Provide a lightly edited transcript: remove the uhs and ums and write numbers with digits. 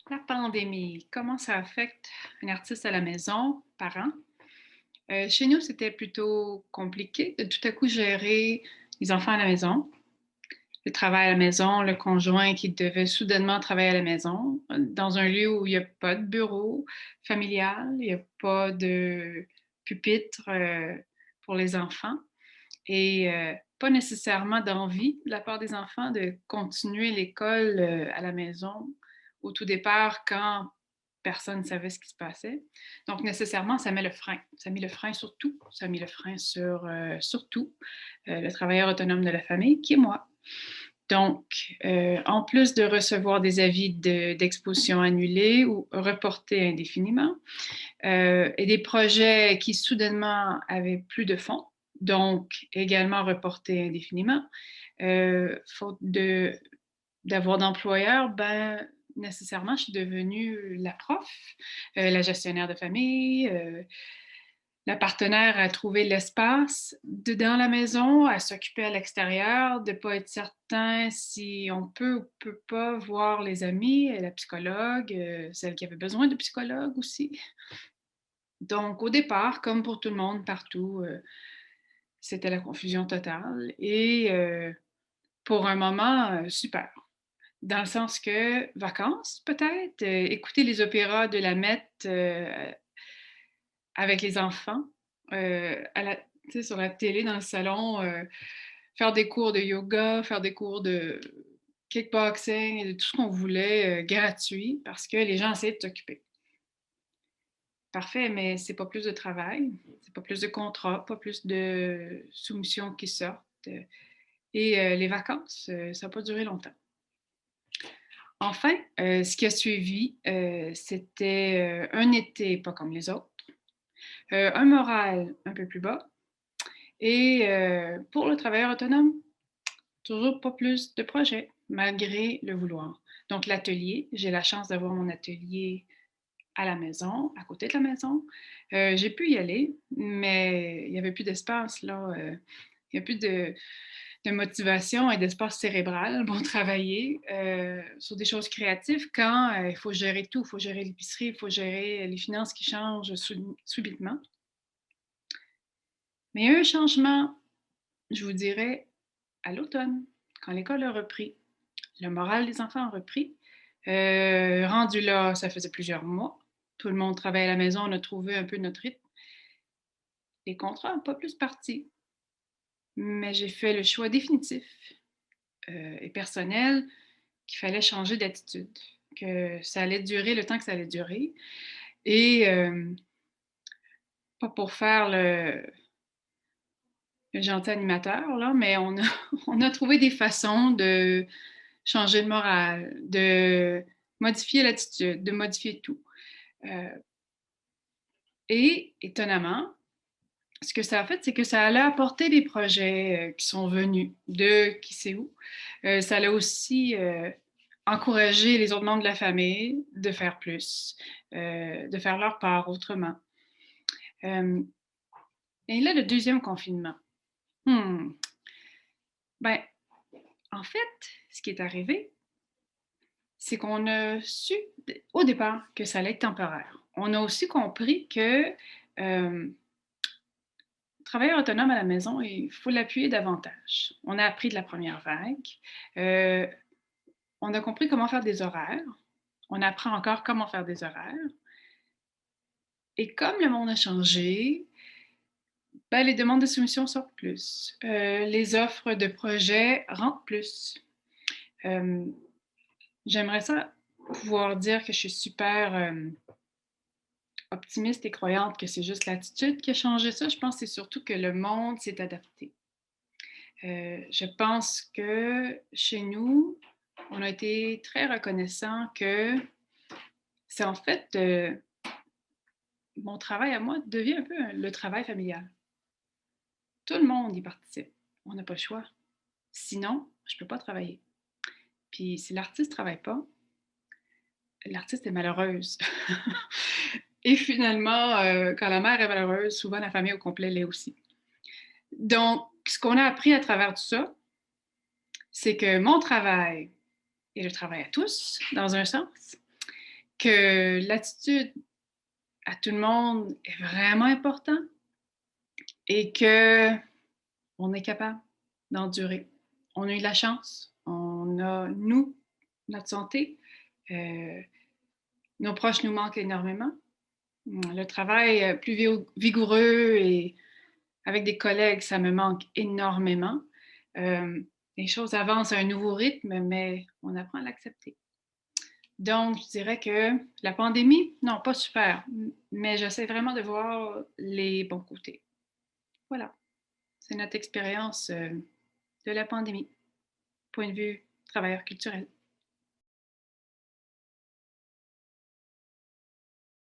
La pandémie, comment ça affecte un artiste à la maison, parent? Chez nous, c'était plutôt compliqué de tout à coup gérer les enfants à la maison, le travail à la maison, le conjoint qui devait soudainement travailler à la maison, dans un lieu où il n'y a pas de bureau familial, il n'y a pas de pupitre pour les enfants et pas nécessairement d'envie de la part des enfants de continuer l'école à la maison au tout départ quand personne ne savait ce qui se passait. Donc, nécessairement, ça met le frein. Ça a mis le frein sur tout. Ça a mis le frein sur tout. Le travailleur autonome de la famille, qui est moi. Donc, en plus de recevoir des avis d'exposition annulés ou reportés indéfiniment, et des projets qui soudainement avaient plus de fonds, donc également reportés indéfiniment, faute d'avoir d'employeur, ben, nécessairement, je suis devenue la prof, la gestionnaire de famille, la partenaire à trouver l'espace dans la maison, à s'occuper à l'extérieur, de ne pas être certain si on peut ou peut pas voir les amis, la psychologue, celle qui avait besoin de psychologue aussi. Donc, au départ, comme pour tout le monde, partout, c'était la confusion totale et pour un moment, super. Dans le sens que vacances, peut-être, écouter les opéras de la Met avec les enfants, à la, tu sais, sur la télé, dans le salon, faire des cours de yoga, faire des cours de kickboxing et de tout ce qu'on voulait gratuit parce que les gens essayaient de s'occuper. Parfait, mais c'est pas plus de travail, c'est pas plus de contrats, pas plus de soumissions qui sortent. Et les vacances, ça n'a pas duré longtemps. Enfin, ce qui a suivi, c'était un été pas comme les autres, un moral un peu plus bas, et pour le travailleur autonome, toujours pas plus de projets, malgré le vouloir. Donc, l'atelier, j'ai la chance d'avoir mon atelier à la maison, à côté de la maison. J'ai pu y aller, mais il n'y avait plus d'espace, là. Il n'y a plus de motivation et d'espace cérébral pour travailler sur des choses créatives quand il faut gérer tout. Il faut gérer l'épicerie, il faut gérer les finances qui changent subitement. Mais il y a eu un changement, je vous dirais, à l'automne, quand l'école a repris. Le moral des enfants a repris. Rendu là, ça faisait plusieurs mois. Tout le monde travaille à la maison, on a trouvé un peu notre rythme. Les contrats n'ont pas plus parti. Mais j'ai fait le choix définitif et personnel qu'il fallait changer d'attitude, que ça allait durer le temps que ça allait durer. Et pas pour faire le gentil animateur, là, mais on a, on a trouvé des façons de changer de morale, de modifier l'attitude, de modifier tout. Euh, et étonnamment, ce que ça a fait, c'est que ça allait apporter des projets qui sont venus de qui sait où. Ça a aussi encouragé les autres membres de la famille de faire plus, de faire leur part autrement. Euh, et là, le deuxième confinement. Hmm. Ben, en fait, ce qui est arrivé, c'est qu'on a su au départ que ça allait être temporaire. On a aussi compris que euh, travailleur autonome à la maison, il faut l'appuyer davantage. On a appris de la première vague. Euh, on a compris comment faire des horaires. On apprend encore comment faire des horaires. Et comme le monde a changé, ben, les demandes de soumission sortent plus. Les offres de projets rentrent plus. Euh, J'aimerais ça pouvoir dire que je suis super optimiste et croyante que c'est juste l'attitude qui a changé ça. Je pense que c'est surtout que le monde s'est adapté. Je pense que chez nous, on a été très reconnaissant que c'est en fait mon travail à moi devient un peu le travail familial. Tout le monde y participe. On n'a pas le choix. Sinon, je ne peux pas travailler. Puis si l'artiste ne travaille pas, l'artiste est malheureuse. Et finalement, quand la mère est malheureuse, souvent la famille au complet l'est aussi. Donc, ce qu'on a appris à travers tout ça, c'est que mon travail est le travail à tous, dans un sens, que l'attitude à tout le monde est vraiment important et qu'on est capable d'endurer. On a eu de la chance, on a, nous, notre santé, euh, nos proches nous manquent énormément. Le travail plus vigoureux et avec des collègues, ça me manque énormément. Euh, les choses avancent à un nouveau rythme, mais on apprend à l'accepter. Donc, je dirais que la pandémie, non, pas super, mais j'essaie vraiment de voir les bons côtés. Voilà, c'est notre expérience de la pandémie, point de vue travailleur culturel.